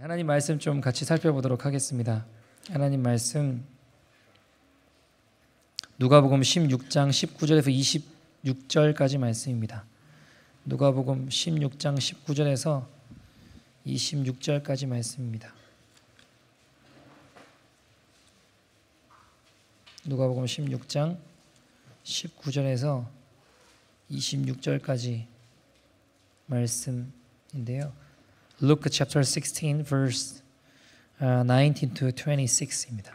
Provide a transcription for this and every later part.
하나님 말씀 좀 같이 살펴보도록 하겠습니다. 하나님 말씀 누가복음 16장 19절에서 26절까지 말씀입니다. 누가복음 16장 19절에서 26절까지 말씀입니다. 누가복음 16장 19절에서 26절까지 말씀인데요. Luke chapter 16 verse 19 to 26입니다.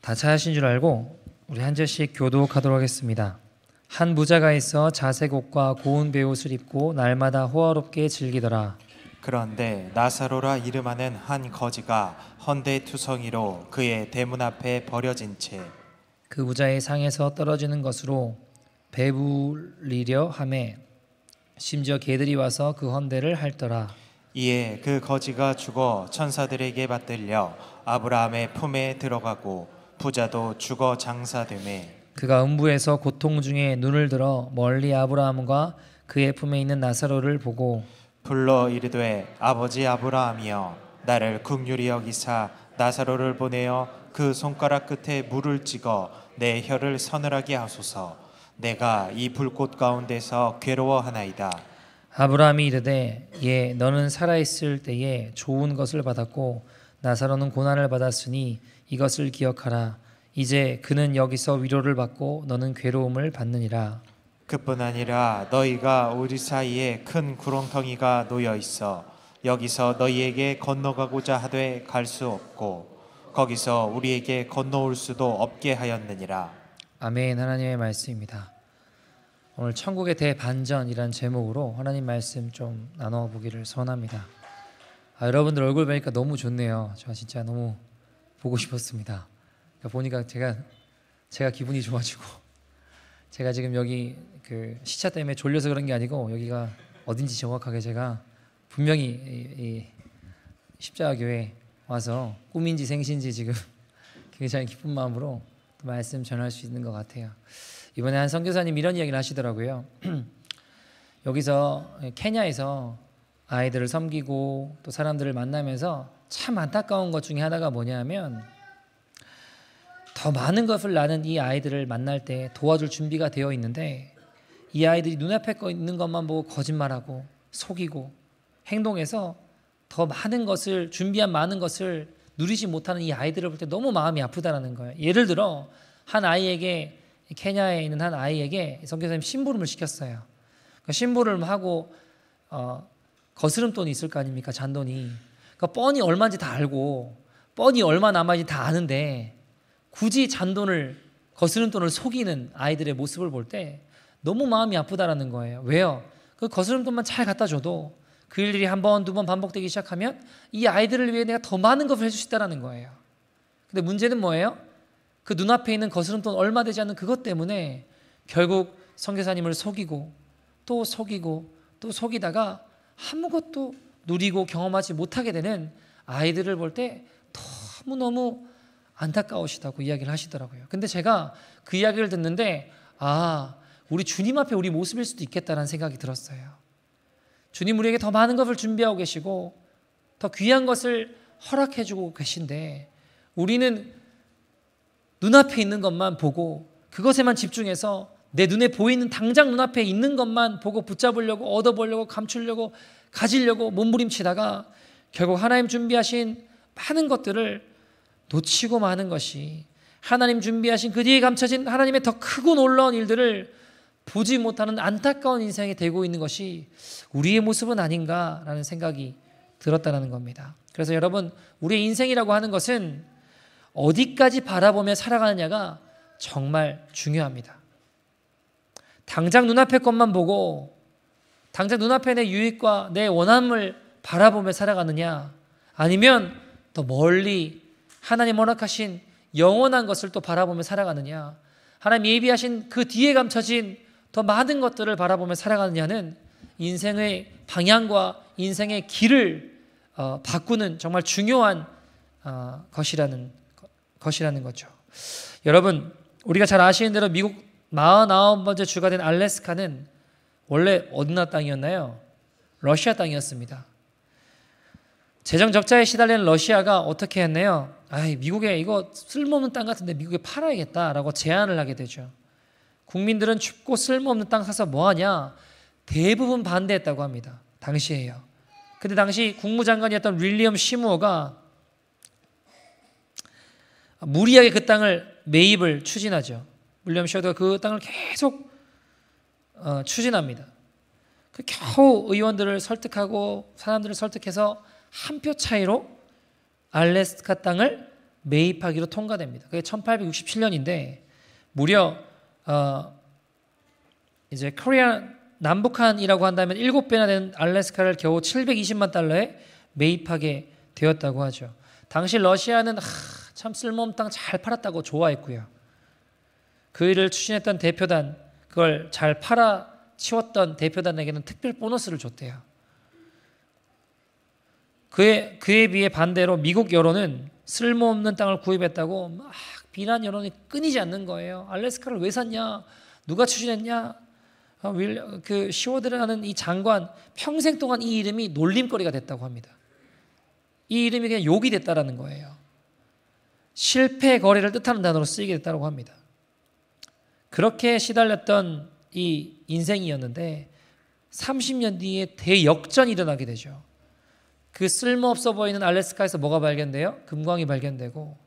다 찾으신 줄 알고 우리 한 절씩 교독하도록 하겠습니다. 한 부자가 있어 자색 옷과 고운 베옷을 입고 날마다 호화롭게 즐기더라. 그런데 나사로라 이름하는 한 거지가 헌데투성이로 그의 대문 앞에 버려진 채 그 부자의 상에서 떨어지는 것으로 배불리려 하매 심지어 개들이 와서 그 헌대를 핥더라. 이에 그 거지가 죽어 천사들에게 받들려 아브라함의 품에 들어가고 부자도 죽어 장사되매 그가 음부에서 고통 중에 눈을 들어 멀리 아브라함과 그의 품에 있는 나사로를 보고 불러 이르되 아버지 아브라함이여 나를 긍휼히 여기사 나사로를 보내어 그 손가락 끝에 물을 찍어 내 혀를 서늘하게 하소서. 내가 이 불꽃 가운데서 괴로워하나이다. 아브라함이 이르되 예 너는 살아있을 때에 좋은 것을 받았고 나사로는 고난을 받았으니 이것을 기억하라. 이제 그는 여기서 위로를 받고 너는 괴로움을 받느니라. 그뿐 아니라 너희가 우리 사이에 큰 구렁텅이가 놓여 있어 여기서 너희에게 건너가고자 하되 갈 수 없고 거기서 우리에게 건너올 수도 없게 하였느니라. 아멘. 하나님의 말씀입니다. 오늘 천국의 대반전이란 제목으로 하나님 말씀 좀 나눠보기를 소원합니다. 여러분들 얼굴 보니까 너무 좋네요. 제가 진짜 너무 보고 싶었습니다. 보니까 제가 기분이 좋아지고 제가 지금 여기 그 시차 때문에 졸려서 그런 게 아니고 여기가 어딘지 정확하게 제가 분명히 이 십자가교회 와서 꿈인지 생신지 지금 굉장히 기쁜 마음으로 말씀 전할 수 있는 것 같아요. 이번에 한 선교사님 이런 이야기를 하시더라고요. 여기서 케냐에서 아이들을 섬기고 또 사람들을 만나면서 참 안타까운 것 중에 하나가 뭐냐면 더 많은 것을 나는 이 아이들을 만날 때 도와줄 준비가 되어 있는데 이 아이들이 눈앞에 있는 것만 보고 거짓말하고 속이고 행동해서 더 많은 것을 준비한 많은 것을 누리지 못하는 이 아이들을 볼 때 너무 마음이 아프다라는 거예요. 예를 들어 한 아이에게 케냐에 있는 한 아이에게 선교사님 심부름을 시켰어요. 그러니까 심부름을 하고 거스름돈이 있을 거 아닙니까? 잔돈이. 그러니까 뻔히 얼마인지 다 알고 뻔히 얼마 남아있는지 다 아는데 굳이 잔돈을 거스름돈을 속이는 아이들의 모습을 볼 때 너무 마음이 아프다라는 거예요. 왜요? 그 거스름돈만 잘 갖다 줘도 그 일들이 한 번, 두 번 반복되기 시작하면 이 아이들을 위해 내가 더 많은 것을 해줄 수 있다는 거예요. 근데 문제는 뭐예요? 그 눈앞에 있는 거스름돈 얼마 되지 않는 그것 때문에 결국 선교사님을 속이고 또 속이고 또 속이다가 아무것도 누리고 경험하지 못하게 되는 아이들을 볼 때 너무너무 안타까우시다고 이야기를 하시더라고요. 근데 제가 그 이야기를 듣는데 우리 주님 앞에 우리 모습일 수도 있겠다는 생각이 들었어요. 주님 우리에게 더 많은 것을 준비하고 계시고 더 귀한 것을 허락해 주고 계신데 우리는 눈앞에 있는 것만 보고 그것에만 집중해서 내 눈에 보이는 당장 눈앞에 있는 것만 보고 붙잡으려고 얻어보려고 감추려고 가지려고 몸부림치다가 결국 하나님 준비하신 많은 것들을 놓치고 마는 것이 하나님 준비하신 그 뒤에 감춰진 하나님의 더 크고 놀라운 일들을 보지 못하는 안타까운 인생이 되고 있는 것이 우리의 모습은 아닌가라는 생각이 들었다는 겁니다. 그래서 여러분 우리의 인생이라고 하는 것은 어디까지 바라보며 살아가느냐가 정말 중요합니다. 당장 눈앞의 것만 보고 당장 눈앞에 내 유익과 내 원함을 바라보며 살아가느냐 아니면 더 멀리 하나님 허락하신 영원한 것을 또 바라보며 살아가느냐 하나님 예비하신 그 뒤에 감춰진 더 많은 것들을 바라보며 살아가느냐는 인생의 방향과 인생의 길을 바꾸는 정말 중요한 것이라는 것이라는 거죠. 여러분, 우리가 잘 아시는 대로 미국 49번째 주가 된 알래스카는 원래 어느 나라 땅이었나요? 러시아 땅이었습니다. 재정 적자에 시달리는 러시아가 어떻게 했나요? 미국에 이거 쓸모없는 땅 같은데 미국에 팔아야겠다라고 제안을 하게 되죠. 국민들은 춥고 쓸모없는 땅 사서 뭐하냐? 대부분 반대했다고 합니다. 당시에요. 근데 당시 국무장관이었던 윌리엄 시무어가 무리하게 그 땅을 매입을 추진하죠. 윌리엄 시무어가 그 땅을 계속 추진합니다. 겨우 의원들을 설득하고 사람들을 설득해서 한 표 차이로 알래스카 땅을 매입하기로 통과됩니다. 그게 1867년인데 무려 이제 코리아 남북한이라고 한다면 7배나 되는 알래스카를 겨우 720만 달러에 매입하게 되었다고 하죠. 당시 러시아는 참 쓸모없는 땅 잘 팔았다고 좋아했고요. 그 일을 추진했던 대표단, 그걸 잘 팔아치웠던 대표단에게는 특별 보너스를 줬대요. 그에 비해 반대로 미국 여론은 쓸모없는 땅을 구입했다고 막 비난 여론이 끊이지 않는 거예요. 알래스카를 왜 샀냐? 누가 추진했냐? 그 시워드라는 이 장관 평생 동안 이 이름이 놀림거리가 됐다고 합니다. 이 이름이 그냥 욕이 됐다라는 거예요. 실패 거래를 뜻하는 단어로 쓰이게 됐다고 합니다. 그렇게 시달렸던 이 인생이었는데 30년 뒤에 대역전이 일어나게 되죠. 그 쓸모없어 보이는 알래스카에서 뭐가 발견돼요? 금광이 발견되고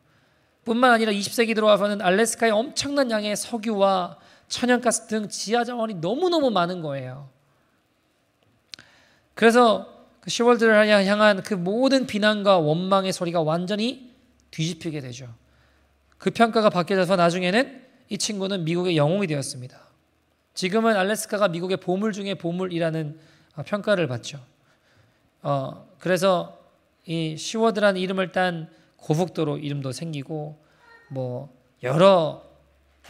뿐만 아니라 20세기 들어와서는 알래스카에 엄청난 양의 석유와 천연가스 등 지하자원이 너무너무 많은 거예요. 그래서 그 시월드를 향한 그 모든 비난과 원망의 소리가 완전히 뒤집히게 되죠. 그 평가가 바뀌어져서 나중에는 이 친구는 미국의 영웅이 되었습니다. 지금은 알래스카가 미국의 보물 중의 보물이라는 평가를 받죠. 그래서 이 시워드라는 이름을 딴 고속도로 이름도 생기고 뭐 여러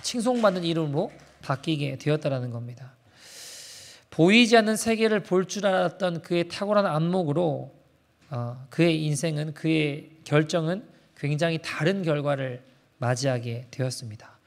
칭송받는 이름으로 바뀌게 되었다라는 겁니다. 보이지 않는 세계를 볼 줄 알았던 그의 탁월한 안목으로 그의 인생은, 그의 결정은 굉장히 다른 결과를 맞이하게 되었습니다.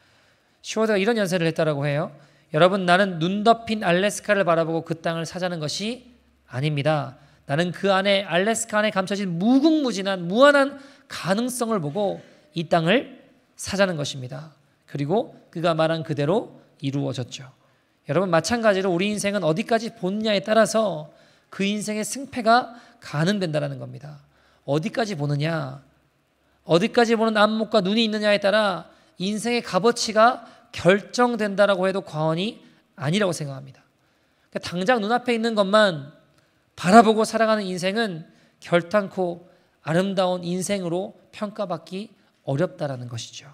시워드가 이런 연설을 했다라고 해요. 여러분, 나는 눈 덮인 알래스카를 바라보고 그 땅을 사자는 것이 아닙니다. 나는 그 안에 알래스카 안에 감춰진 무궁무진한 무한한 가능성을 보고 이 땅을 사자는 것입니다. 그리고 그가 말한 그대로 이루어졌죠. 여러분, 마찬가지로 우리 인생은 어디까지 보느냐에 따라서 그 인생의 승패가 가늠된다는 겁니다. 어디까지 보느냐, 어디까지 보는 안목과 눈이 있느냐에 따라 인생의 값어치가 결정된다라고 해도 과언이 아니라고 생각합니다. 그러니까 당장 눈앞에 있는 것만 바라보고 살아가는 인생은 결탄코 아름다운 인생으로 평가받기 어렵다라는 것이죠.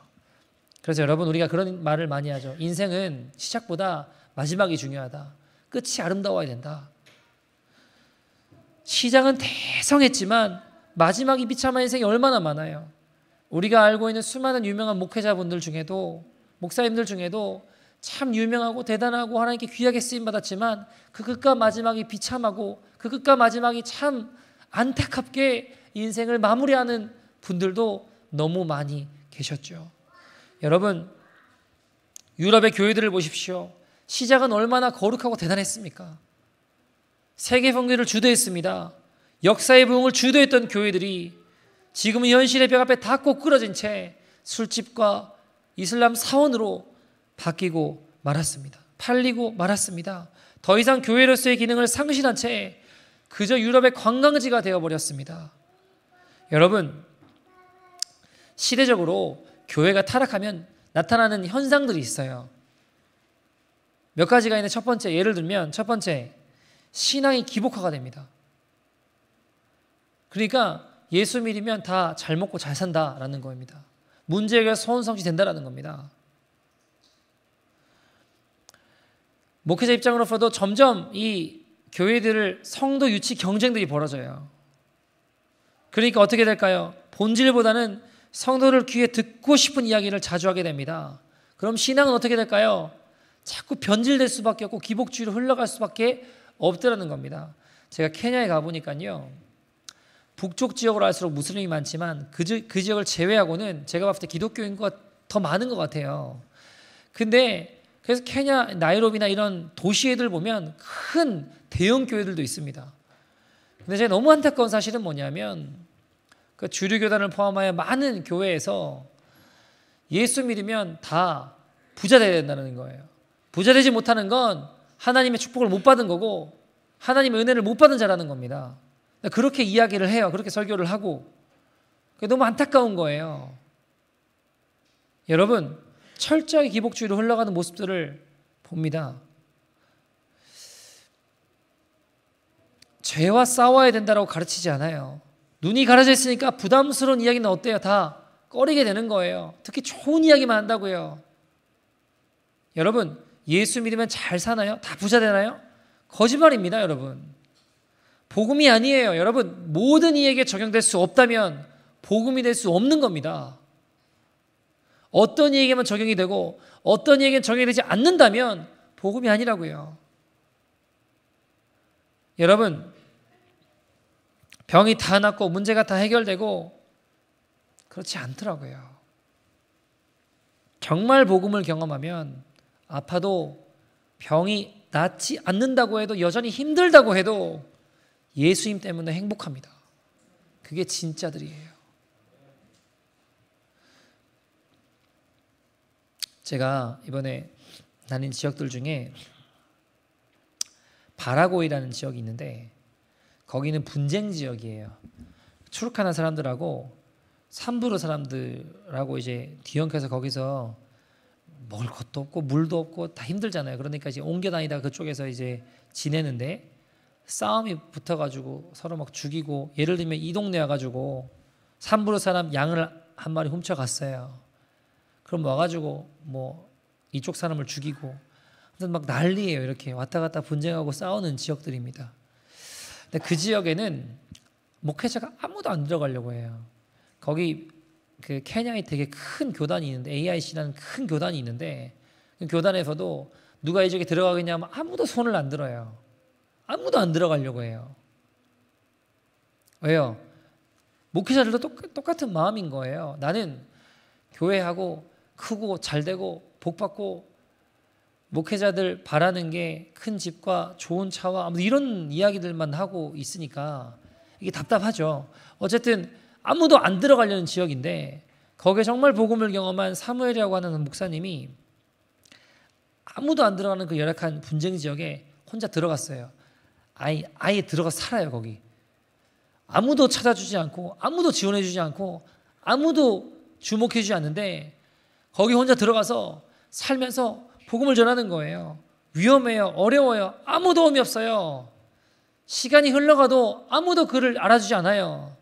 그래서 여러분, 우리가 그런 말을 많이 하죠. 인생은 시작보다 마지막이 중요하다. 끝이 아름다워야 된다. 시작은 대성했지만 마지막이 비참한 인생이 얼마나 많아요. 우리가 알고 있는 수많은 유명한 목회자분들 중에도, 목사님들 중에도 참 유명하고 대단하고 하나님께 귀하게 쓰임받았지만 그 끝과 마지막이 비참하고 그 끝과 마지막이 참 안타깝게 인생을 마무리하는 분들도 너무 많이 계셨죠. 여러분, 유럽의 교회들을 보십시오. 시작은 얼마나 거룩하고 대단했습니까? 세계 선교를 주도했습니다. 역사의 부흥을 주도했던 교회들이 지금은 현실의 벽 앞에 다 꼬꾸라진 채 술집과 이슬람 사원으로 바뀌고 말았습니다. 팔리고 말았습니다. 더 이상 교회로서의 기능을 상실한 채 그저 유럽의 관광지가 되어버렸습니다. 여러분, 시대적으로 교회가 타락하면 나타나는 현상들이 있어요. 몇 가지가 있는데, 첫 번째, 예를 들면 첫 번째, 신앙이 기복화가 됩니다. 그러니까 예수 믿으면 다 잘 먹고 잘 산다라는 겁니다. 문제 해결 소원성취 된다라는 겁니다. 목회자 입장으로서도 점점 이 교회들을 성도 유치 경쟁들이 벌어져요. 그러니까 어떻게 될까요? 본질보다는 성도를 귀에 듣고 싶은 이야기를 자주 하게 됩니다. 그럼 신앙은 어떻게 될까요? 자꾸 변질될 수밖에 없고 기복주의로 흘러갈 수밖에 없더라는 겁니다. 제가 케냐에 가보니까요, 북쪽 지역으로 할수록 무슬림이 많지만 그 지역을 제외하고는 제가 봤을 때 기독교인과 더 많은 것 같아요. 근데 그래서 케냐 나이로비나 이런 도시애들 보면 큰 대형 교회들도 있습니다. 근데 제가 너무 안타까운 사실은 뭐냐면 그 주류 교단을 포함하여 많은 교회에서 예수 믿으면 다 부자 되어야 된다는 거예요. 부자 되지 못하는 건 하나님의 축복을 못 받은 거고 하나님의 은혜를 못 받은 자라는 겁니다. 그렇게 이야기를 해요. 그렇게 설교를 하고. 너무 안타까운 거예요. 여러분, 철저하게 기복주의로 흘러가는 모습들을 봅니다. 죄와 싸워야 된다고 가르치지 않아요. 눈이 가려져 있으니까 부담스러운 이야기는 어때요? 다 꺼리게 되는 거예요. 특히 좋은 이야기만 한다고요. 여러분, 예수 믿으면 잘 사나요? 다 부자 되나요? 거짓말입니다, 여러분. 복음이 아니에요. 여러분, 모든 이에게 적용될 수 없다면 복음이 될 수 없는 겁니다. 어떤 이에게만 적용이 되고 어떤 이에게는 적용이 되지 않는다면 복음이 아니라고요. 여러분, 병이 다 낫고 문제가 다 해결되고 그렇지 않더라고요. 정말 복음을 경험하면 아파도 병이 낫지 않는다고 해도 여전히 힘들다고 해도 예수님 때문에 행복합니다. 그게 진짜들이에요. 제가 이번에 다닌 지역들 중에 바라고이라는 지역이 있는데 거기는 분쟁 지역이에요. 추르카나 사람들하고 삼부르 사람들하고 이제 뒤엉켜서 거기서 먹을 것도 없고 물도 없고 다 힘들잖아요. 그러니까 이제 옮겨 다니다 그쪽에서 이제 지내는데 싸움이 붙어가지고 서로 막 죽이고, 예를 들면 이 동네 와가지고 삼부르 사람 양을 한 마리 훔쳐갔어요. 그럼 와가지고 뭐 이쪽 사람을 죽이고, 막 난리예요. 이렇게 왔다 갔다 분쟁하고 싸우는 지역들입니다. 근데 그 지역에는 목회자가 아무도 안 들어가려고 해요. 거기 그 케냐에 되게 큰 교단이 있는데, AIC라는 큰 교단이 있는데 그 교단에서도 누가 이 지역에 들어가겠냐면 아무도 손을 안 들어요. 아무도 안 들어가려고 해요. 왜요? 목회자들도 똑같은 마음인 거예요. 나는 교회하고 크고 잘되고 복받고 목회자들 바라는 게 큰 집과 좋은 차와 이런 이야기들만 하고 있으니까 이게 답답하죠. 어쨌든 아무도 안 들어가려는 지역인데 거기에 정말 복음을 경험한 사무엘이라고 하는 목사님이 아무도 안 들어가는 그 열악한 분쟁 지역에 혼자 들어갔어요. 아예 들어가 살아요. 거기 아무도 찾아주지 않고 아무도 지원해주지 않고 아무도 주목해주지 않는데 거기 혼자 들어가서 살면서 복음을 전하는 거예요. 위험해요. 어려워요. 아무 도움이 없어요. 시간이 흘러가도 아무도 그를 알아주지 않아요.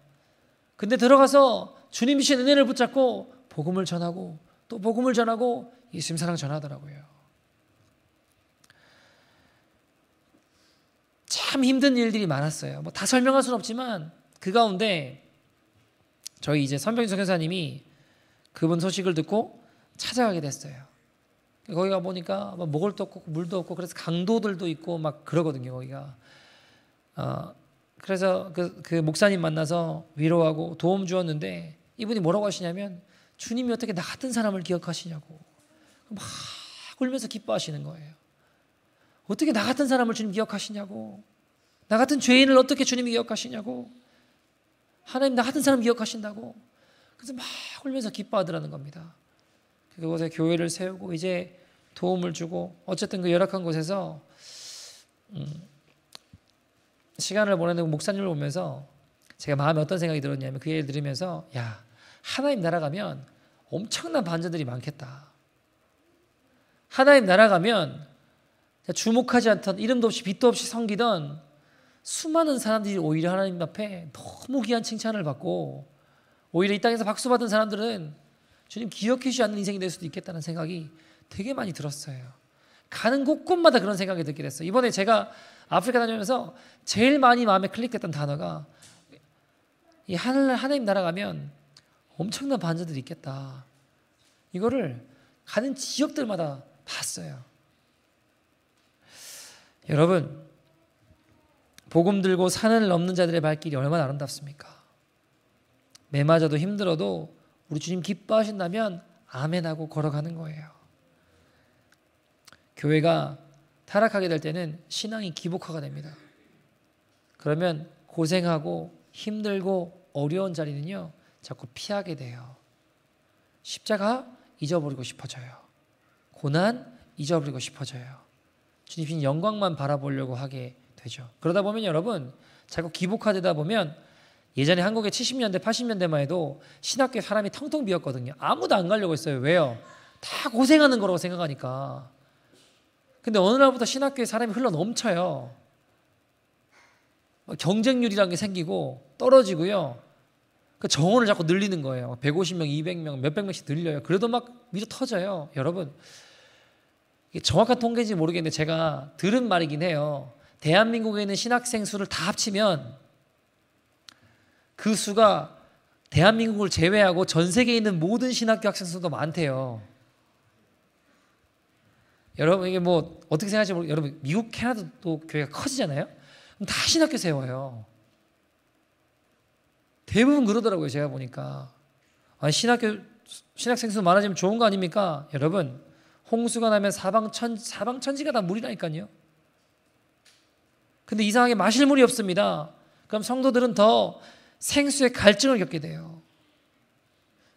근데 들어가서 주님 주신 은혜를 붙잡고 복음을 전하고 또 복음을 전하고 예수님 사랑 전하더라고요. 참 힘든 일들이 많았어요. 뭐 다 설명할 수는 없지만 그 가운데 저희 이제 선병주 선교사님이 그분 소식을 듣고 찾아가게 됐어요. 거기 가 보니까 먹을 것도 없고 물도 없고 그래서 강도들도 있고 막 그러거든요. 거기가. 그래서 그 목사님 만나서 위로하고 도움 주었는데 이분이 뭐라고 하시냐면 주님이 어떻게 나 같은 사람을 기억하시냐고 막 울면서 기뻐하시는 거예요. 어떻게 나 같은 사람을 주님 기억하시냐고, 나 같은 죄인을 어떻게 주님이 기억하시냐고, 하나님 나 같은 사람 기억하신다고. 그래서 막 울면서 기뻐하더라는 겁니다. 그곳에 교회를 세우고 이제 도움을 주고 어쨌든 그 열악한 곳에서 시간을 보내는 목사님을 보면서 제가 마음에 어떤 생각이 들었냐면 그 얘기를 들으면서 야, 하나님 나라 가면 엄청난 반전들이 많겠다. 하나님 나라 가면 주목하지 않던, 이름도 없이 빛도 없이 섬기던 수많은 사람들이 오히려 하나님 앞에 너무 귀한 칭찬을 받고 오히려 이 땅에서 박수 받은 사람들은 주님 기억해 주지 않는 인생이 될 수도 있겠다는 생각이 되게 많이 들었어요. 가는 곳곳마다 그런 생각이 들게 됐어요. 이번에 제가 아프리카 다니면서 제일 많이 마음에 클릭됐던 단어가 이 하나님 나라 가면 엄청난 반전들이 있겠다. 이거를 가는 지역들마다 봤어요. 여러분, 복음 들고 산을 넘는 자들의 발길이 얼마나 아름답습니까? 매 맞아도 힘들어도 우리 주님 기뻐하신다면 아멘하고 걸어가는 거예요. 교회가 타락하게 될 때는 신앙이 기복화가 됩니다. 그러면 고생하고 힘들고 어려운 자리는요 자꾸 피하게 돼요. 십자가 잊어버리고 싶어져요. 고난 잊어버리고 싶어져요. 주님 영광만 바라보려고 하게 되죠. 그러다 보면 여러분 자꾸 기복화되다 보면 예전에 한국의 70년대 80년대만 해도 신학교에 사람이 텅텅 비었거든요. 아무도 안 가려고 했어요. 왜요? 다 고생하는 거라고 생각하니까. 근데 어느 날부터 신학교에 사람이 흘러 넘쳐요. 경쟁률이라는 게 생기고 떨어지고요. 그 정원을 자꾸 늘리는 거예요. 150명, 200명, 몇백 명씩 늘려요. 그래도 막 밀어 터져요. 여러분 이게 정확한 통계인지 모르겠는데 제가 들은 말이긴 해요. 대한민국에 있는 신학생 수를 다 합치면 그 수가 대한민국을 제외하고 전 세계에 있는 모든 신학교 학생 수도 많대요. 여러분 이게 뭐 어떻게 생각하실지 모르겠어요. 여러분 미국 캐나다도 교회가 커지잖아요. 그럼 다 신학교 세워요. 대부분 그러더라고요. 제가 보니까 신학생 수 많아지면 좋은 거 아닙니까? 여러분 홍수가 나면 사방천지가 다 물이라니까요. 근데 이상하게 마실 물이 없습니다. 그럼 성도들은 더 생수의 갈증을 겪게 돼요.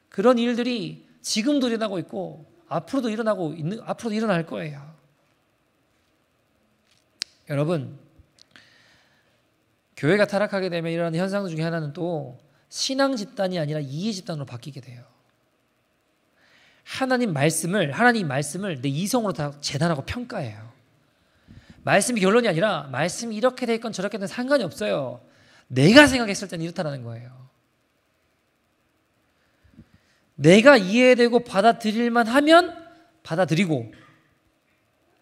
그런 일들이 지금도 일어나고 있고 앞으로도 일어날 거예요. 여러분 교회가 타락하게 되면 일어나는 현상 중에 하나는 또 신앙 집단이 아니라 이해 집단으로 바뀌게 돼요. 하나님 말씀을 내 이성으로 다 재단하고 평가해요. 말씀이 결론이 아니라 말씀이 이렇게 될 건 저렇게 된 상관이 없어요. 내가 생각했을 때는 이렇다라는 거예요. 내가 이해되고 받아들일만 하면 받아들이고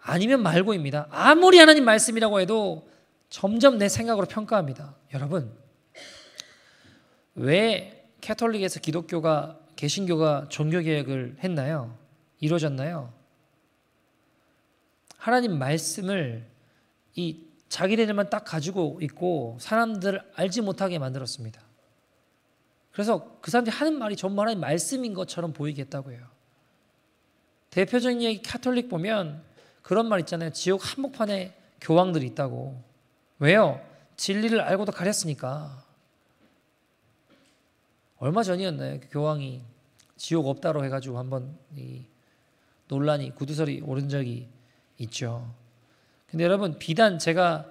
아니면 말고입니다. 아무리 하나님 말씀이라고 해도 점점 내 생각으로 평가합니다. 여러분 왜 캐톨릭에서 기독교가 개신교가 종교개혁을 했나요? 이루어졌나요? 하나님 말씀을 이 자기네들만 딱 가지고 있고 사람들을 알지 못하게 만들었습니다. 그래서 그 사람들이 하는 말이 전부 하나님 말씀인 것처럼 보이게 했다고 해요. 대표적인 얘기 카톨릭 보면 그런 말 있잖아요. 지옥 한복판에 교황들이 있다고. 왜요? 진리를 알고도 가렸으니까. 얼마 전이었나요? 그 교황이 지옥 없다로 해가지고 한번 이 논란이 구두설이 오른 적이 있죠. 근데 여러분 비단 제가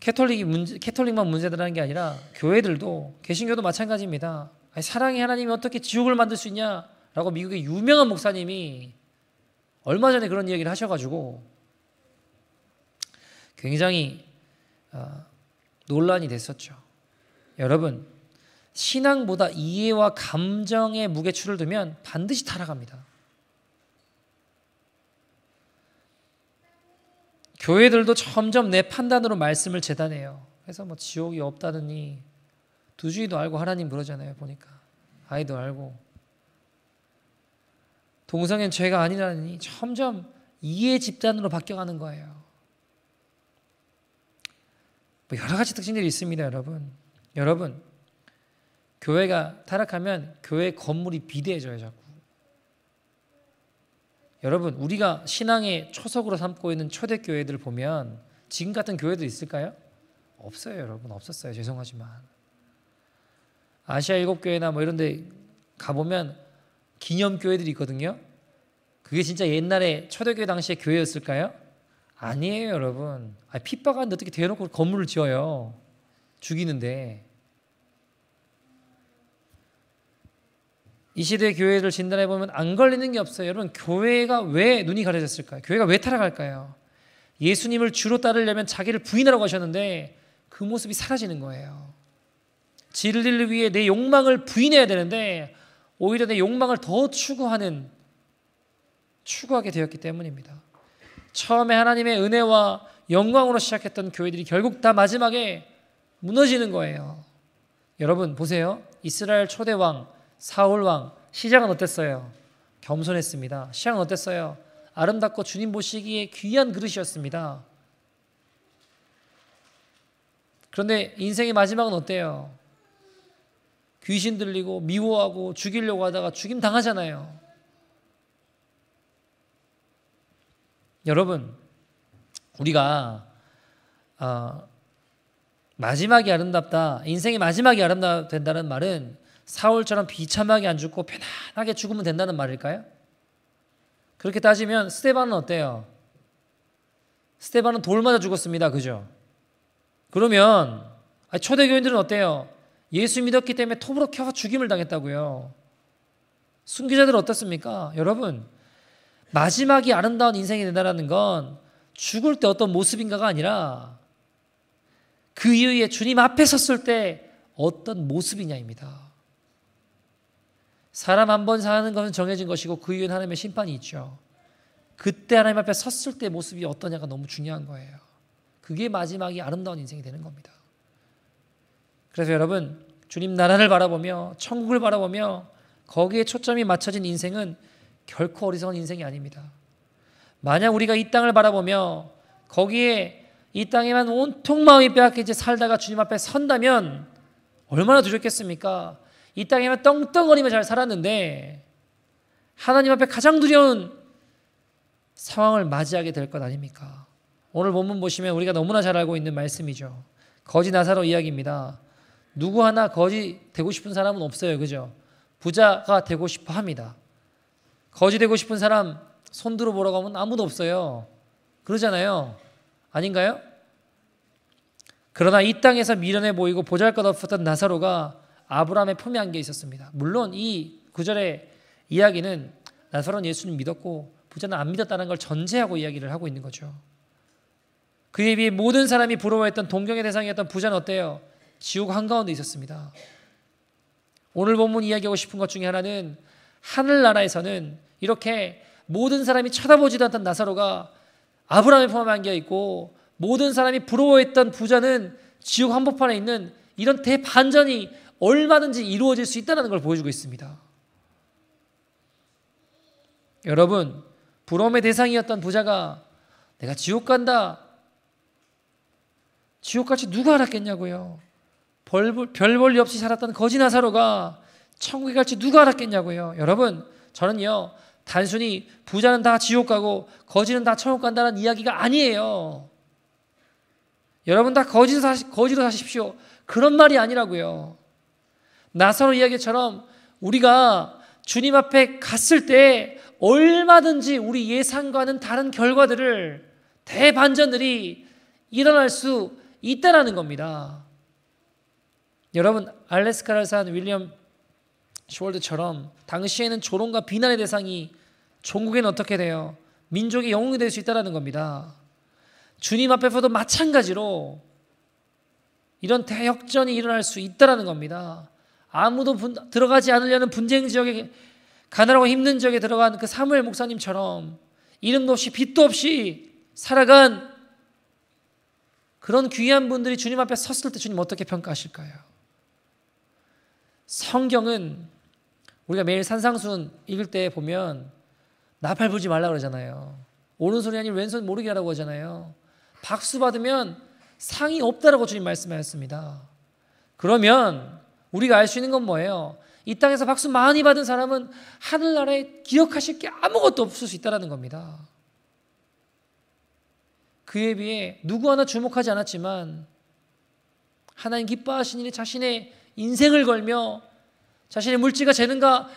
캐톨릭만 문제들하는 게 아니라 교회들도 개신교도 마찬가지입니다. 아니, 사랑의 하나님이 어떻게 지옥을 만들 수 있냐라고 미국의 유명한 목사님이 얼마 전에 그런 이야기를 하셔가지고 굉장히 논란이 됐었죠. 여러분 신앙보다 이해와 감정의 무게추를 두면 반드시 타락합니다. 교회들도 점점 내 판단으로 말씀을 재단해요. 그래서 뭐 지옥이 없다더니 두주의도 알고 하나님 그러잖아요. 보니까 아이도 알고 동성애는 죄가 아니라니 점점 이해 집단으로 바뀌어가는 거예요. 뭐 여러 가지 특징들이 있습니다. 여러분 교회가 타락하면 교회 건물이 비대해져요. 자꾸. 여러분 우리가 신앙의 초석으로 삼고 있는 초대교회들 보면 지금 같은 교회들 있을까요? 없어요. 여러분 없었어요. 죄송하지만 아시아 7교회나 뭐 이런 데 가보면 기념교회들이 있거든요. 그게 진짜 옛날에 초대교회 당시의 교회였을까요? 아니에요. 여러분 핍박하는데 어떻게 대놓고 건물을 지어요. 죽이는데. 이 시대의 교회를 진단해보면 안 걸리는 게 없어요. 여러분 교회가 왜 눈이 가려졌을까요? 교회가 왜 타락할까요? 예수님을 주로 따르려면 자기를 부인하라고 하셨는데 그 모습이 사라지는 거예요. 진리를 위해 내 욕망을 부인해야 되는데 오히려 내 욕망을 더 추구하게 되었기 때문입니다. 처음에 하나님의 은혜와 영광으로 시작했던 교회들이 결국 다 마지막에 무너지는 거예요. 여러분 보세요. 이스라엘 초대왕 사울왕 시작은 어땠어요? 겸손했습니다. 시작은 어땠어요? 아름답고 주님 보시기에 귀한 그릇이었습니다. 그런데 인생의 마지막은 어때요? 귀신 들리고 미워하고 죽이려고 하다가 죽임 당하잖아요. 여러분, 우리가 마지막이 아름답다, 인생의 마지막이 아름답다는 말은 사울처럼 비참하게 안 죽고 편안하게 죽으면 된다는 말일까요? 그렇게 따지면 스데반은 어때요? 스데반은 돌 맞아 죽었습니다. 그죠? 그러면 초대교인들은 어때요? 예수 믿었기 때문에 톱으로 켜서 죽임을 당했다고요. 순교자들은 어떻습니까? 여러분, 마지막이 아름다운 인생이 된다는 건 죽을 때 어떤 모습인가가 아니라 그 이후에 주님 앞에 섰을 때 어떤 모습이냐입니다. 사람 한 번 사는 것은 정해진 것이고 그 이후에는 하나님의 심판이 있죠. 그때 하나님 앞에 섰을 때 모습이 어떠냐가 너무 중요한 거예요. 그게 마지막이 아름다운 인생이 되는 겁니다. 그래서 여러분, 주님 나라를 바라보며 천국을 바라보며 거기에 초점이 맞춰진 인생은 결코 어리석은 인생이 아닙니다. 만약 우리가 이 땅을 바라보며 거기에 이 땅에만 온통 마음이 빼앗겨 이제 살다가 주님 앞에 선다면 얼마나 두렵겠습니까? 이 땅에만 떵떵거리며 잘 살았는데 하나님 앞에 가장 두려운 상황을 맞이하게 될 것 아닙니까? 오늘 본문 보시면 우리가 너무나 잘 알고 있는 말씀이죠. 거지 나사로 이야기입니다. 누구 하나 거지 되고 싶은 사람은 없어요. 그죠? 부자가 되고 싶어 합니다. 거지 되고 싶은 사람 손 들어보라고 하면 아무도 없어요. 그러잖아요. 아닌가요? 그러나 이 땅에서 미련해 보이고 보잘것없었던 나사로가 아브라함의 품에 안겨 있었습니다. 물론 이 구절의 이야기는 나사로는 예수님 믿었고 부자는 안 믿었다는 걸 전제하고 이야기를 하고 있는 거죠. 그에 비해 모든 사람이 부러워했던 동경의 대상이었던 부자는 어때요? 지옥 한가운데 있었습니다. 오늘 본문 이야기하고 싶은 것 중에 하나는 하늘나라에서는 이렇게 모든 사람이 쳐다보지도 않던 나사로가 아브라함의 품에 안겨 있고 모든 사람이 부러워했던 부자는 지옥 한복판에 있는 이런 대반전이 얼마든지 이루어질 수 있다는 걸 보여주고 있습니다. 여러분, 부러움의 대상이었던 부자가 내가 지옥 간다, 지옥 갈지 누가 알았겠냐고요. 별 볼 일 없이 살았던 거지 나사로가 천국에 갈지 누가 알았겠냐고요. 여러분, 저는요 단순히 부자는 다 지옥 가고 거지는 다 천국 간다는 이야기가 아니에요. 여러분 다 거지로 사십시오, 그런 말이 아니라고요. 나사로 이야기처럼 우리가 주님 앞에 갔을 때 얼마든지 우리 예상과는 다른 결과들을, 대반전들이 일어날 수 있다는 겁니다. 여러분, 알래스카를 산 윌리엄 슈월드처럼 당시에는 조롱과 비난의 대상이 종국에는 어떻게 돼요? 민족의 영웅이 될 수 있다는 겁니다. 주님 앞에서도 마찬가지로 이런 대역전이 일어날 수 있다는 겁니다. 아무도 들어가지 않으려는 분쟁 지역에, 가난하고 힘든 지역에 들어간 그 사무엘 목사님처럼 이름도 없이 빚도 없이 살아간 그런 귀한 분들이 주님 앞에 섰을 때 주님 어떻게 평가하실까요? 성경은 우리가 매일 산상수훈 읽을 때 보면 나팔 불지 말라 그러잖아요. 오른손이 아닌 왼손 모르게 하라고 하잖아요. 박수 받으면 상이 없다라고 주님 말씀하셨습니다. 그러면 우리가 알 수 있는 건 뭐예요? 이 땅에서 박수 많이 받은 사람은 하늘나라에 기억하실 게 아무것도 없을 수 있다는 겁니다. 그에 비해 누구 하나 주목하지 않았지만 하나님 기뻐하신 일이 자신의 인생을 걸며 자신의 물질과 재능과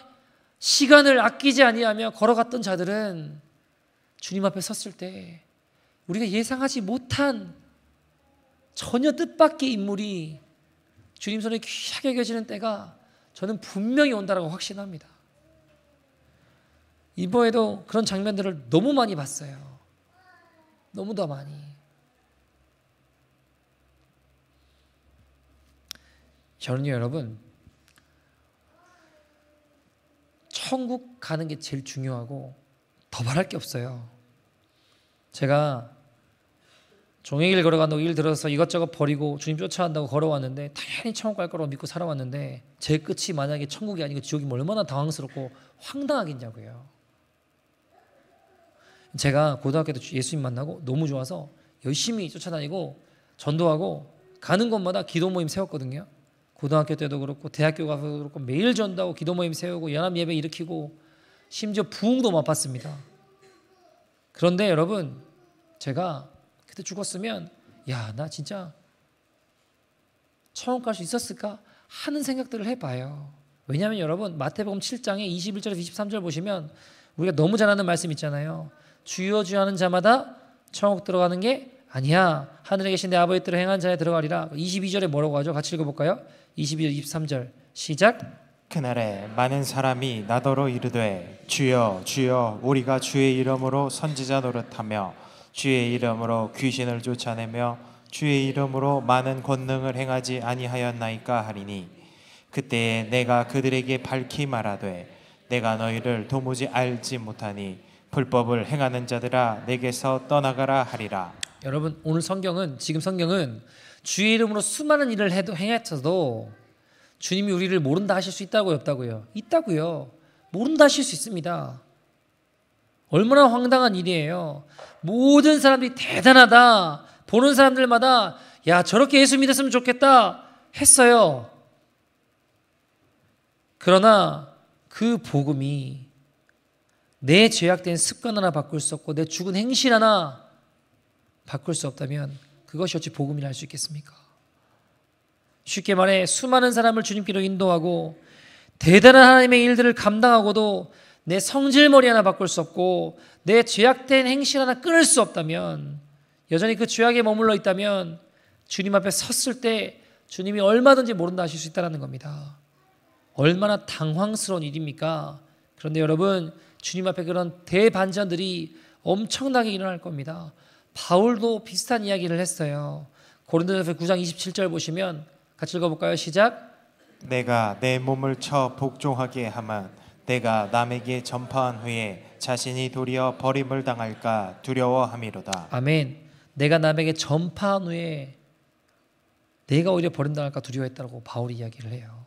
시간을 아끼지 아니하며 걸어갔던 자들은 주님 앞에 섰을 때 우리가 예상하지 못한 전혀 뜻밖의 인물이 주님 손에 귀하게 여겨지는 때가 저는 분명히 온다라고 확신합니다. 이번에도 그런 장면들을 너무 많이 봤어요. 너무 더 많이. 저는요, 여러분, 천국 가는 게 제일 중요하고 더 바랄 게 없어요. 제가 종의 길 걸어간다고 일 들어서 이것저것 버리고 주님 쫓아간다고 걸어왔는데 당연히 천국 갈 거라고 믿고 살아왔는데 제 끝이 만약에 천국이 아니고 지옥이면 얼마나 당황스럽고 황당하겠냐고요. 제가 고등학교 때 예수님 만나고 너무 좋아서 열심히 쫓아다니고 전도하고 가는 곳마다 기도 모임 세웠거든요. 고등학교 때도 그렇고 대학교 가서도 그렇고 매일 전도하고 기도 모임 세우고 연합 예배 일으키고 심지어 부흥도 맛봤습니다. 그런데 여러분, 제가 그때 죽었으면 야, 나 진짜 천국 갈 수 있었을까 하는 생각들을 해봐요. 왜냐하면 여러분, 마태복음 7장에 21절에서 23절 보시면 우리가 너무 잘 아는 말씀 있잖아요. 주여 주여 하는 자마다 천국 들어가는 게 아니야. 하늘에 계신 내 아버지 뜻을 행한 자에 들어가리라. 22절에 뭐라고 하죠? 같이 읽어볼까요? 22절 23절 시작. 그날에 많은 사람이 나더러 이르되 주여 주여 우리가 주의 이름으로 선지자 노릇하며 주의 이름으로 귀신을 쫓아내며 주의 이름으로 많은 권능을 행하지 아니하였나이까 하리니 그때에 내가 그들에게 밝히 말하되 내가 너희를 도무지 알지 못하니 불법을 행하는 자들아 내게서 떠나가라 하리라. 여러분, 오늘 지금 성경은 주의 이름으로 수많은 일을 행했어도 주님이 우리를 모른다 하실 수 있다고요, 없다고요? 있다고요. 모른다 하실 수 있습니다. 얼마나 황당한 일이에요. 모든 사람들이 대단하다, 보는 사람들마다 야, 저렇게 예수 믿었으면 좋겠다 했어요. 그러나 그 복음이 내 죄악된 습관 하나 바꿀 수 없고 내 죽은 행실 하나 바꿀 수 없다면 그것이 어찌 복음이라 할 수 있겠습니까? 쉽게 말해 수많은 사람을 주님께로 인도하고 대단한 하나님의 일들을 감당하고도 내 성질머리 하나 바꿀 수 없고 내 죄악된 행실 하나 끊을 수 없다면, 여전히 그 죄악에 머물러 있다면 주님 앞에 섰을 때 주님이 얼마든지 모른다 하실 수 있다는 겁니다. 얼마나 당황스러운 일입니까? 그런데 여러분, 주님 앞에 그런 대반전들이 엄청나게 일어날 겁니다. 바울도 비슷한 이야기를 했어요. 고린도전서 9장 27절 보시면 같이 읽어볼까요? 시작. 내가 내 몸을 쳐 복종하게 하면 내가 남에게 전파한 후에 자신이 도리어 버림을 당할까 두려워함이로다. 아멘. 내가 남에게 전파한 후에 내가 오히려 버림당할까 두려워했다고 바울이 이야기를 해요.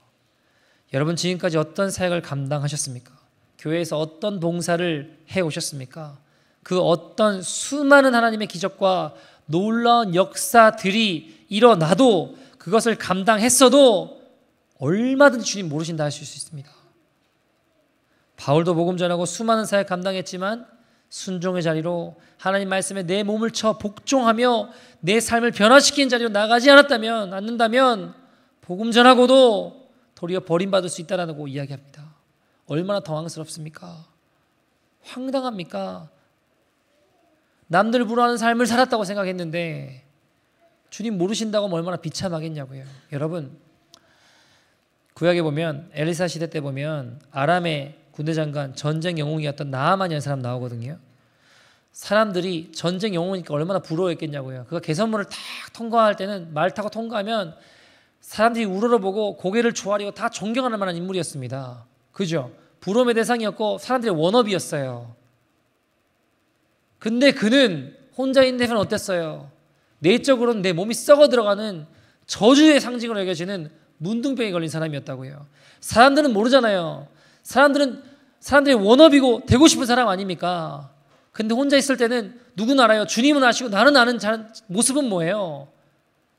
여러분, 지금까지 어떤 사역을 감당하셨습니까? 교회에서 어떤 봉사를 해오셨습니까? 그 어떤 수많은 하나님의 기적과 놀라운 역사들이 일어나도 그것을 감당했어도 얼마든지 주님 모르신다 하실 수 있습니다. 바울도 복음 전하고 수많은 사역 감당했지만 순종의 자리로 하나님 말씀에 내 몸을 쳐 복종하며 내 삶을 변화시키는 자리로 나가지 않는다면 복음 전하고도 도리어 버림받을 수 있다라고 이야기합니다. 얼마나 당황스럽습니까? 황당합니까? 남들 부러워하는 삶을 살았다고 생각했는데 주님 모르신다고 하면 얼마나 비참하겠냐고요. 여러분, 구약에 보면 엘리사 시대 때 보면 아람의 군대장관 전쟁 영웅이었던 나아만이라는 사람 나오거든요. 사람들이 전쟁 영웅이니까 얼마나 부러워했겠냐고요. 그가 개선문을 딱 통과할 때는 말 타고 통과하면 사람들이 우러러보고 고개를 조아리고 다 존경하는 만한 인물이었습니다. 그죠? 부러움의 대상이었고 사람들의 워너비였어요. 근데 그는 혼자 있는 데는 어땠어요? 내적으로는 내 몸이 썩어 들어가는 저주의 상징으로 여겨지는 문둥병에 걸린 사람이었다고요. 사람들은 모르잖아요. 사람들이 워너비고 되고 싶은 사람 아닙니까? 근데 혼자 있을 때는 누구나 알아요. 주님은 아시고 나는 아는 모습은 뭐예요?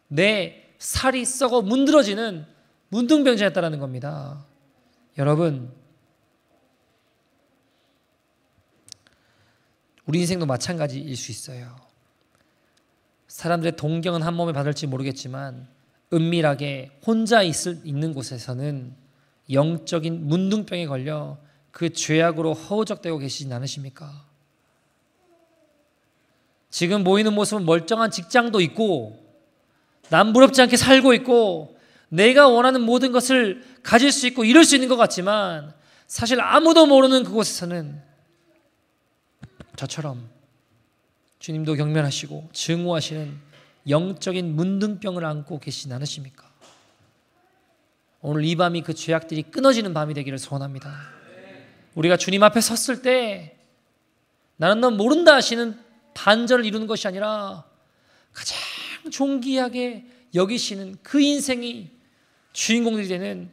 내 살이 썩어 문드러지는 문둥병자였다는 겁니다. 여러분, 우리 인생도 마찬가지일 수 있어요. 사람들의 동경은 한 몸에 받을지 모르겠지만 은밀하게 혼자 있는 곳에서는 영적인 문둥병에 걸려 그 죄악으로 허우적대고 계시진 않으십니까? 지금 보이는 모습은 멀쩡한 직장도 있고 남부럽지 않게 살고 있고 내가 원하는 모든 것을 가질 수 있고 이룰 수 있는 것 같지만 사실 아무도 모르는 그곳에서는 저처럼 주님도 경멸하시고 증오하시는 영적인 문둥병을 안고 계시지 않으십니까? 오늘 이 밤이 그 죄악들이 끊어지는 밤이 되기를 소원합니다. 우리가 주님 앞에 섰을 때 나는 너 모른다 하시는 반절을 이루는 것이 아니라 가장 존귀하게 여기시는 그 인생이 주인공들이 되는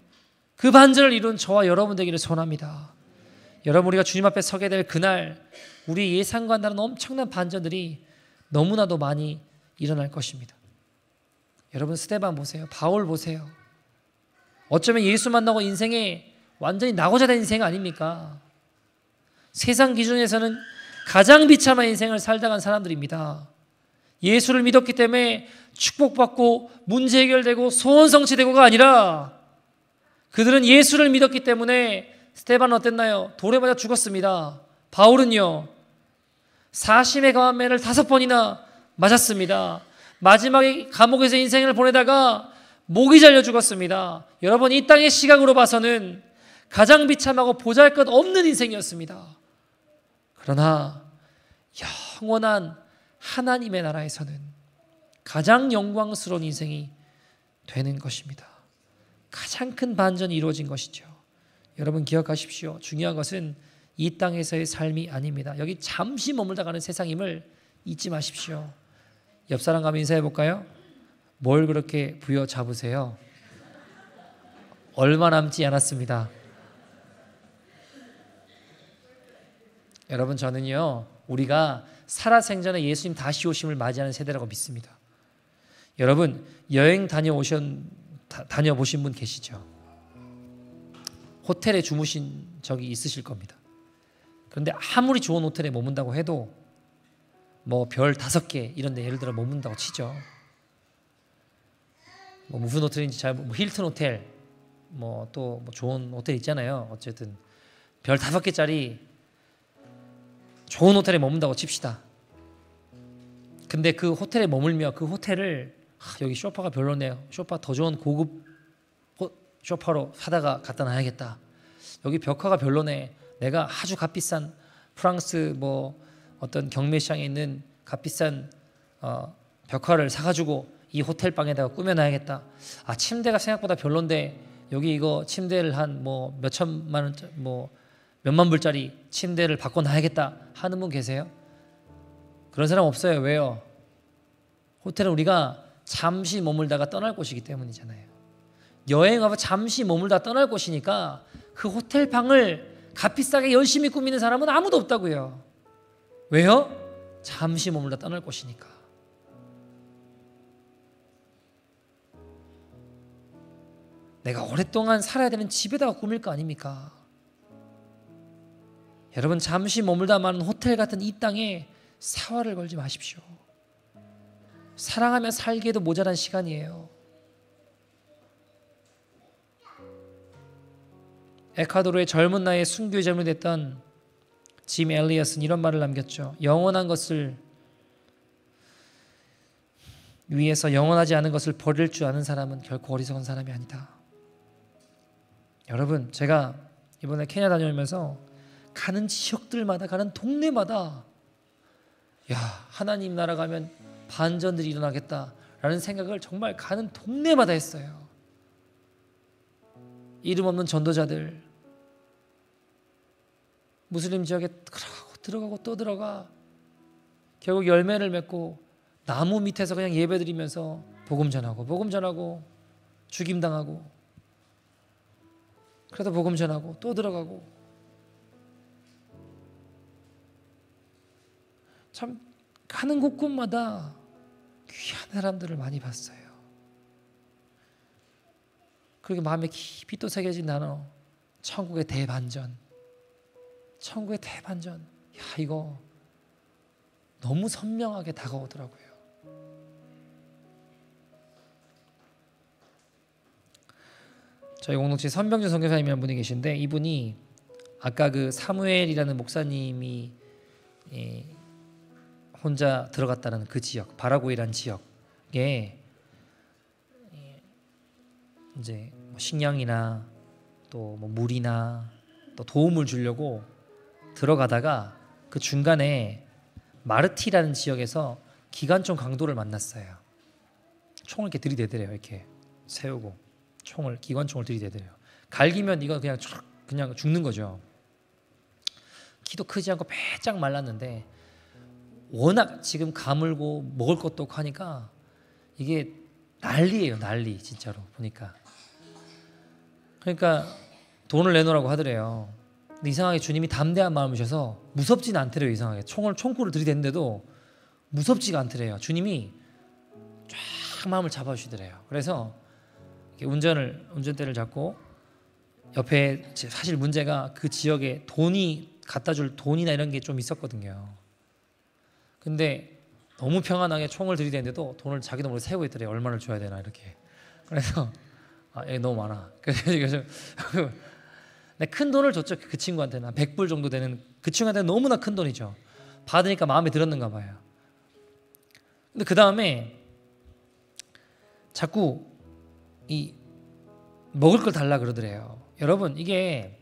그 반절을 이룬 저와 여러분 되기를 소원합니다. 여러분, 우리가 주님 앞에 서게 될 그날 우리 예상과는 다른 엄청난 반전들이 너무나도 많이 일어날 것입니다. 여러분, 스데반 보세요. 바울 보세요. 어쩌면 예수 만나고 인생에 완전히 나고자 된 인생 아닙니까? 세상 기준에서는 가장 비참한 인생을 살다 간 사람들입니다. 예수를 믿었기 때문에 축복받고 문제 해결되고 소원 성취되고가 아니라 그들은 예수를 믿었기 때문에 스데반은 어땠나요? 돌에 맞아 죽었습니다. 바울은요, 사심에 강한 매를 5번이나 맞았습니다. 마지막에 감옥에서 인생을 보내다가 목이 잘려 죽었습니다. 여러분, 이 땅의 시각으로 봐서는 가장 비참하고 보잘것없는 인생이었습니다. 그러나 영원한 하나님의 나라에서는 가장 영광스러운 인생이 되는 것입니다. 가장 큰 반전이 이루어진 것이죠. 여러분 기억하십시오. 중요한 것은 이 땅에서의 삶이 아닙니다. 여기 잠시 머물다 가는 세상임을 잊지 마십시오. 옆 사람 가면 인사해 볼까요? 뭘 그렇게 부여잡으세요? 얼마 남지 않았습니다. 여러분, 저는요, 우리가 살아생전에 예수님 다시 오심을 맞이하는 세대라고 믿습니다. 여러분, 여행 다녀보신 분 계시죠? 호텔에 주무신 적이 있으실 겁니다. 그런데 아무리 좋은 호텔에 머문다고 해도 뭐 별 5개 이런 데 예를 들어 머문다고 치죠. 뭐 무슨 호텔인지 뭐 힐튼 호텔, 뭐 또 뭐 좋은 호텔 있잖아요. 어쨌든 별 5개짜리 좋은 호텔에 머문다고 칩시다. 근데 그 호텔에 머물며 그 호텔을 여기 소파가 별로네요. 소파 더 좋은 고급 소파로 사다가 갖다 놔야겠다. 여기 벽화가 별로네. 내가 아주 값비싼 프랑스 뭐 어떤 경매시장에 있는 값비싼 벽화를 사가지고 이 호텔 방에다가 꾸며놔야겠다. 아, 침대가 생각보다 별론데 여기 이거 침대를 한 뭐 몇천만 원, 뭐 몇만 불짜리 침대를 바꿔놔야겠다 하는 분 계세요? 그런 사람 없어요. 왜요? 호텔은 우리가 잠시 머물다가 떠날 곳이기 때문이잖아요. 여행 가서 잠시 머물다 떠날 곳이니까 그 호텔 방을 값비싸게 열심히 꾸미는 사람은 아무도 없다고요. 왜요? 잠시 머물다 떠날 곳이니까. 내가 오랫동안 살아야 되는 집에다가 꾸밀 거 아닙니까? 여러분, 잠시 머물다 마는 호텔 같은 이 땅에 사활을 걸지 마십시오. 사랑하며 살기에도 모자란 시간이에요. 에콰도르의 젊은 나이에 순교의 제물이 됐던 짐 엘리엇은 이런 말을 남겼죠. 영원한 것을 위해서 영원하지 않은 것을 버릴 줄 아는 사람은 결코 어리석은 사람이 아니다. 여러분, 제가 이번에 케냐 다녀오면서 가는 지역들마다, 가는 동네마다 야, 하나님 나라 가면 반전들이 일어나겠다라는 생각을 정말 가는 동네마다 했어요. 이름 없는 전도자들, 무슬림 지역에 들어가고 또 들어가 결국 열매를 맺고 나무 밑에서 그냥 예배드리면서 복음 전하고 죽임당하고 그래도 복음 전하고 또 들어가고. 참 가는 곳곳마다 귀한 사람들을 많이 봤어요. 그렇게 마음에 깊이 또 새겨진 단어, 천국의 대반전. 천국의 대반전. 야, 이거 너무 선명하게 다가오더라고요. 저희 공동체 선병준 선교사님이라는 분이 계신데, 이분이 아까 그 사무엘이라는 목사님이 혼자 들어갔다는 그 지역, 바라고이라는 지역에 이제 식량이나 또 뭐 물이나 또 도움을 주려고 들어가다가 그 중간에 마르티라는 지역에서 기관총 강도를 만났어요. 총을 이렇게 들이대더래요. 이렇게 세우고 기관총을 들이대더래요. 갈기면 이거 그냥 죽는 거죠. 키도 크지 않고 빼짝 말랐는데 워낙 지금 가물고 먹을 것도 없고 하니까 이게 난리예요. 난리 진짜로 보니까. 그러니까 돈을 내놓으라고 하더래요. 근데 이상하게 주님이 담대한 마음이셔서 무섭지는 않더래요. 이상하게 총구를 들이댔는데도 무섭지가 않더래요. 주님이 쫙 마음을 잡아주시더래요. 그래서 운전대를 잡고 옆에 사실 문제가 그 지역에 돈이 갖다 줄 돈이나 이런 게 좀 있었거든요. 근데 너무 평안하게 총을 들이대는데도 돈을 자기도 모르게 세고 있더래요. 얼마를 줘야 되나 이렇게. 그래서 얘 너무 많아. 그래서 큰 돈을 줬죠. 그 친구한테는 한 100불 정도 되는, 그 친구한테는 너무나 큰 돈이죠. 받으니까 마음에 들었는가 봐요. 근데 그 다음에 자꾸 이 먹을 걸 달라 그러더래요. 여러분, 이게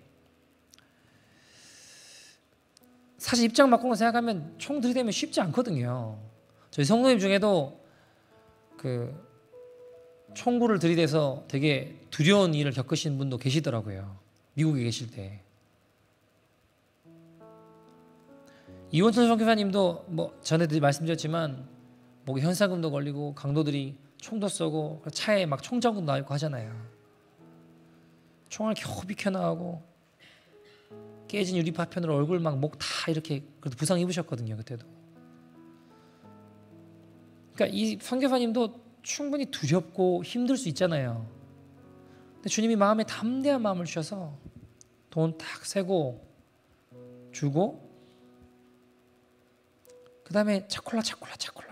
사실 입장 바꾸는 거 생각하면 총 들이대면 쉽지 않거든요. 저희 성도님 중에도 그 총구를 들이대서 되게 두려운 일을 겪으신 분도 계시더라고요. 미국에 계실 때. 이원천 선교사님도 뭐 전에도 말씀드렸지만 목에 현상금도 걸리고 강도들이 총도 쏘고 차에 막 총장도 나오고 하잖아요. 총알 겨우 비켜나가고 깨진 유리 파편으로 얼굴 막 목 다 이렇게 그래도 부상 입으셨거든요. 그때도. 그러니까 이 선교사님도 충분히 두렵고 힘들 수 있잖아요. 근데 주님이 마음에 담대한 마음을 주셔서 돈 딱 세고 주고, 그 다음에 차콜라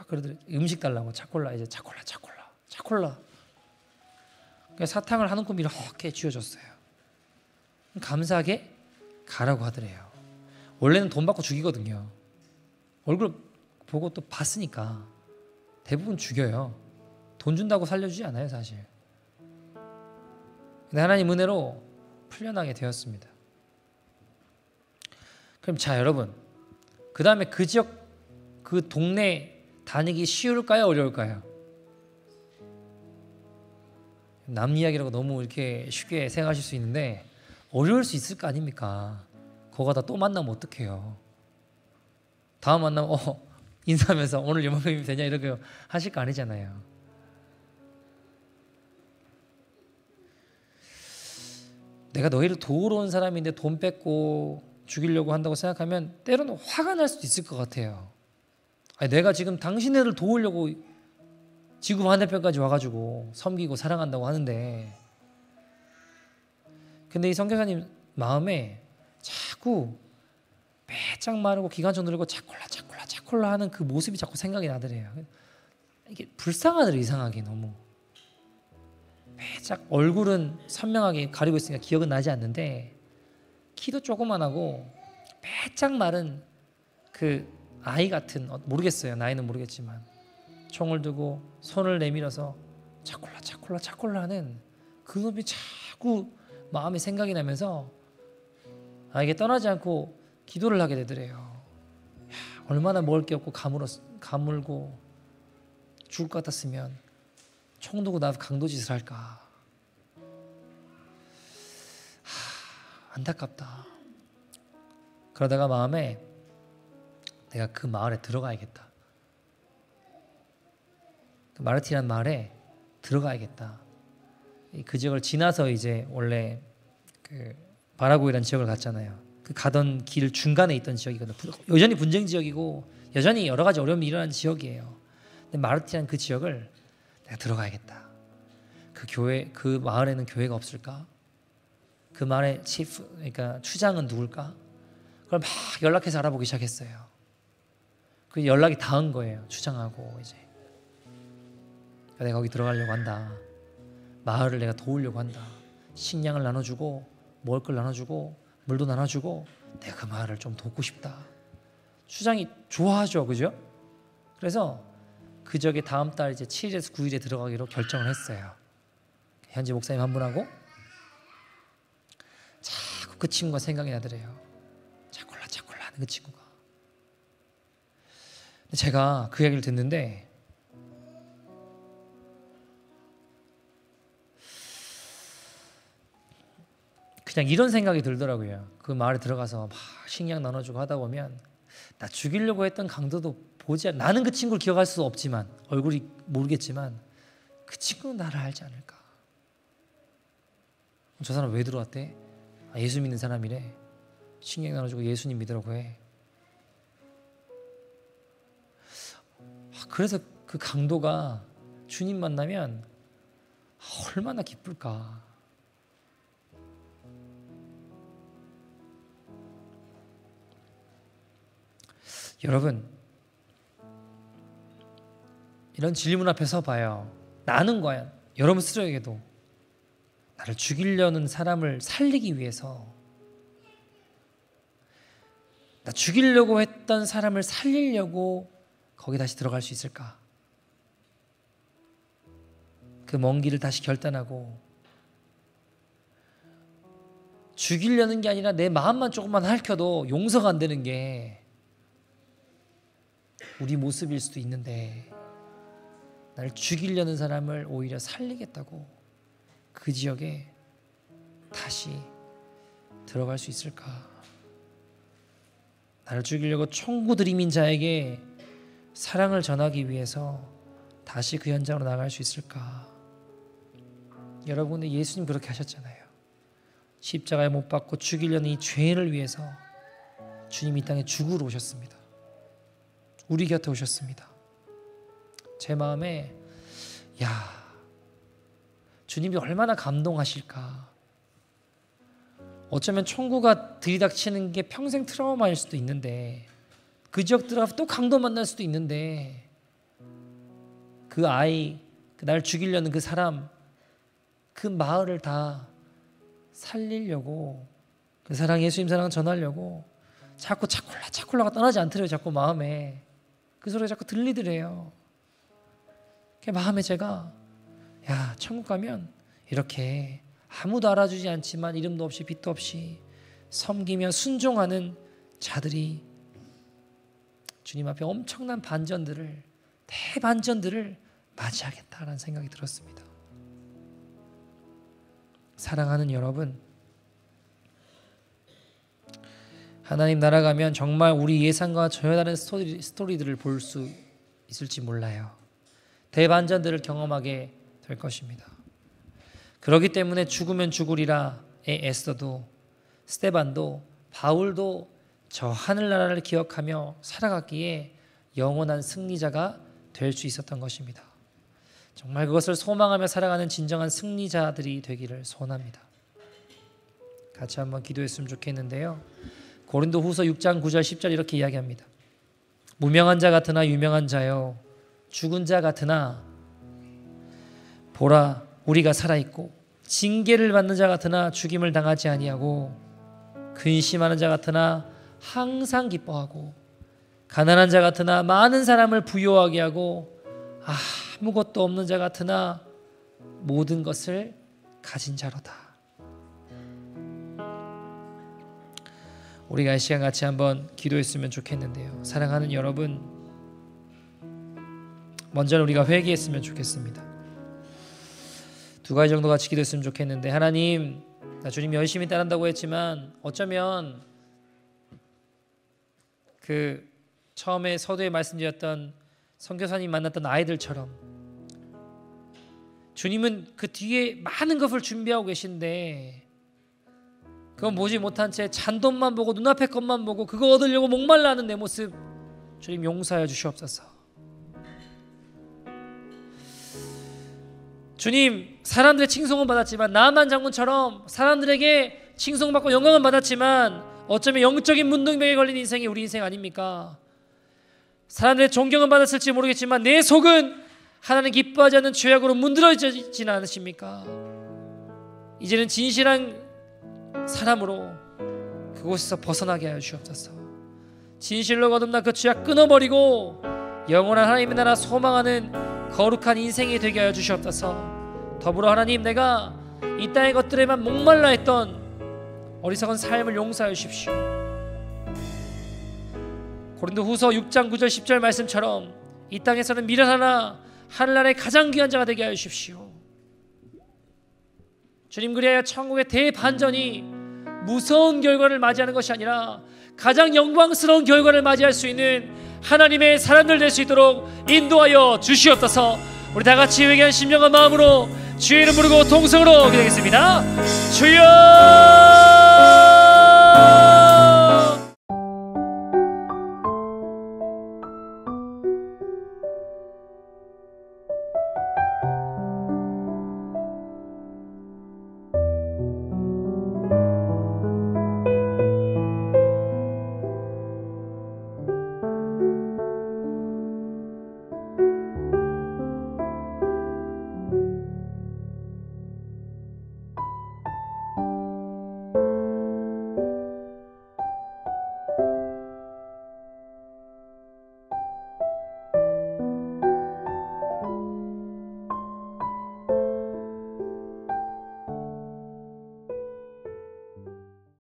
그러더래요. 음식 달라고. 차콜라. 그러니까 사탕을 한 움큼 이렇게 쥐어줬어요. 감사하게 가라고 하더래요. 원래는 돈 받고 죽이거든요. 얼굴 보고 또 봤으니까 대부분 죽여요. 돈 준다고 살려주지 않아요, 사실. 근데 하나님 은혜로 풀려나게 되었습니다. 그럼 자, 여러분, 그 다음에 그 지역, 그 동네 다니기 쉬울까요, 어려울까요? 남 이야기라고 너무 이렇게 쉽게 생각하실 수 있는데 어려울 수 있을 거 아닙니까? 거기 가다 또 만나면 어떡해요? 다음 만나면 인사하면서 오늘 요목님이 되냐 이렇게 하실 거 아니잖아요. 내가 너희를 도우러 온 사람인데 돈 뺏고 죽이려고 한다고 생각하면 때로는 화가 날 수도 있을 것 같아요. 아니, 내가 지금 당신네들 도우려고 지구 반대편까지 와가지고 섬기고 사랑한다고 하는데, 근데 이 선교사님 마음에 자꾸 빼짝 마르고 기관총 누르고 차콜라 하는 그 모습이 자꾸 생각이 나더래요. 이게 불쌍하더래요. 이상하게 너무 빼짝, 얼굴은 선명하게 가리고 있으니까 기억은 나지 않는데 키도 조그만하고 빼짝 마른 그 아이 같은, 모르겠어요. 나이는 모르겠지만 총을 들고 손을 내밀어서 차콜라 하는 그 놈이 자꾸 마음이 생각이 나면서 이게 떠나지 않고 기도를 하게 되더래요. 야, 얼마나 먹을 게 없고 가물고 죽을 것 같았으면 총 두고 나도 강도짓을 할까. 안타깝다. 그러다가 마음에 내가 그 마을에 들어가야겠다. 그 마르티란 마을에 들어가야겠다. 그 지역을 지나서 이제 원래 그 바라구이라는 지역을 갔잖아요. 그 가던 길 중간에 있던 지역이거든요. 여전히 분쟁 지역이고 여전히 여러 가지 어려움이 일어나는 지역이에요. 근데 마르티란 그 지역을 내가 들어가야겠다. 그 교회, 그 마을에는 교회가 없을까? 그 마을의 치프, 그러니까 추장은 누굴까? 그걸 막 연락해서 알아보기 시작했어요. 그 연락이 닿은 거예요. 추장하고 이제 내가 거기 들어가려고 한다. 마을을 내가 도우려고 한다. 식량을 나눠주고 먹을 걸 나눠주고 물도 나눠주고 내가 그 마을을 좀 돕고 싶다. 추장이 좋아하죠, 그죠? 그래서 그 지역에 다음 달 이제 7일에서 9일에 들어가기로 결정을 했어요. 현지 목사님 한 분하고 자꾸 그 친구가 생각이 나더래요. 차콜라 하는 그 친구가. 근데 제가 그 얘기를 듣는데 그냥 이런 생각이 들더라고요. 그 마을에 들어가서 막 식량 나눠주고 하다 보면 나 죽이려고 했던 강도도 나는 그 친구를 기억할 수 없지만, 얼굴이 모르겠지만 그 친구는 나를 알지 않을까. 저 사람 왜 들어왔대? 예수 믿는 사람이래. 식량 나눠주고 예수님 믿으라고 해. 그래서 그 강도가 주님 만나면 얼마나 기쁠까. 여러분, 이런 질문 앞에 서봐요. 나는 과연 여러분 스스로에게도 나를 죽이려는 사람을 살리기 위해서, 나 죽이려고 했던 사람을 살리려고 거기 다시 들어갈 수 있을까? 그 먼 길을 다시 결단하고 죽이려는 게 아니라 내 마음만 조금만 핥혀도 용서가 안 되는 게 우리 모습일 수도 있는데, 나를 죽이려는 사람을 오히려 살리겠다고 그 지역에 다시 들어갈 수 있을까? 나를 죽이려고 총구 들이민 자에게 사랑을 전하기 위해서 다시 그 현장으로 나갈 수 있을까? 여러분, 예수님 그렇게 하셨잖아요. 십자가에 못 박고 죽이려는 이 죄인을 위해서 주님이 이 땅에 죽으러 오셨습니다. 우리 곁에 오셨습니다. 제 마음에, 야, 주님이 얼마나 감동하실까. 어쩌면 총구가 들이닥치는 게 평생 트라우마일 수도 있는데, 그 지역 들어가서 또 강도 만날 수도 있는데, 그 아이, 날 죽이려는 그 사람, 그 마을을 다 살리려고, 그 사랑, 예수님 사랑 전하려고 자꾸 차콜라가 떠나지 않더래요. 자꾸 마음에 그 소리가 자꾸 들리더래요. 그 마음에 제가, 야, 천국 가면 이렇게 아무도 알아주지 않지만 이름도 없이 빛도 없이 섬기며 순종하는 자들이 주님 앞에 엄청난 반전들을, 대반전들을 맞이하겠다라는 생각이 들었습니다. 사랑하는 여러분, 하나님 나라 가면 정말 우리 예상과 전혀 다른 스토리들을 볼 수 있을지 몰라요. 대반전들을 경험하게 될 것입니다. 그렇기 때문에 죽으면 죽으리라에 에스더도, 스데반도, 바울도 저 하늘나라를 기억하며 살아갔기에 영원한 승리자가 될 수 있었던 것입니다. 정말 그것을 소망하며 살아가는 진정한 승리자들이 되기를 소원합니다. 같이 한번 기도했으면 좋겠는데요. 고린도후서 6장 9절 10절 이렇게 이야기합니다. 무명한 자 같으나 유명한 자여, 죽은 자 같으나 보라 우리가 살아있고, 징계를 받는 자 같으나 죽임을 당하지 아니하고, 근심하는 자 같으나 항상 기뻐하고, 가난한 자 같으나 많은 사람을 부요하게 하고, 아무것도 없는 자 같으나 모든 것을 가진 자로다. 우리가 이 시간 같이 한번 기도했으면 좋겠는데요. 사랑하는 여러분, 먼저는 우리가 회개했으면 좋겠습니다. 두 가지 정도 같이 기도했으면 좋겠는데, 하나님, 나 주님 열심히 따른다고 했지만 어쩌면 그 처음에 서두에 말씀드렸던 선교사님 만났던 아이들처럼 주님은 그 뒤에 많은 것을 준비하고 계신데 그건 보지 못한 채 잔돈만 보고 눈앞의 것만 보고 그거 얻으려고 목말라 하는 내 모습, 주님 용서하여 주시옵소서. 주님, 사람들의 칭송은 받았지만, 나만 장군처럼 사람들에게 칭송받고 영광은 받았지만 어쩌면 영적인 문둥병에 걸린 인생이 우리 인생 아닙니까? 사람들의 존경은 받았을지 모르겠지만 내 속은 하나님 기뻐하지 않는 죄악으로 문드러지지는 않으십니까? 이제는 진실한 사람으로 그곳에서 벗어나게 하여 주옵소서. 진실로 거듭나 그 죄악 끊어버리고 영원한 하나님의 나라 소망하는 거룩한 인생이 되게 하여 주시옵소서. 더불어 하나님, 내가 이 땅의 것들에만 목말라 했던 어리석은 삶을 용서하여 주십시오. 고린도후서 6장 9절 10절 말씀처럼 이 땅에서는 미련하나 하늘나라의 가장 귀한 자가 되게 하여 주십시오. 주님, 그리하여 천국의 대반전이 무서운 결과를 맞이하는 것이 아니라 가장 영광스러운 결과를 맞이할 수 있는 하나님의 사람들 될 수 있도록 인도하여 주시옵소서. 우리 다 같이 회개한 심령과 마음으로 주의 이름 부르고 동성으로 기도하겠습니다. 주여!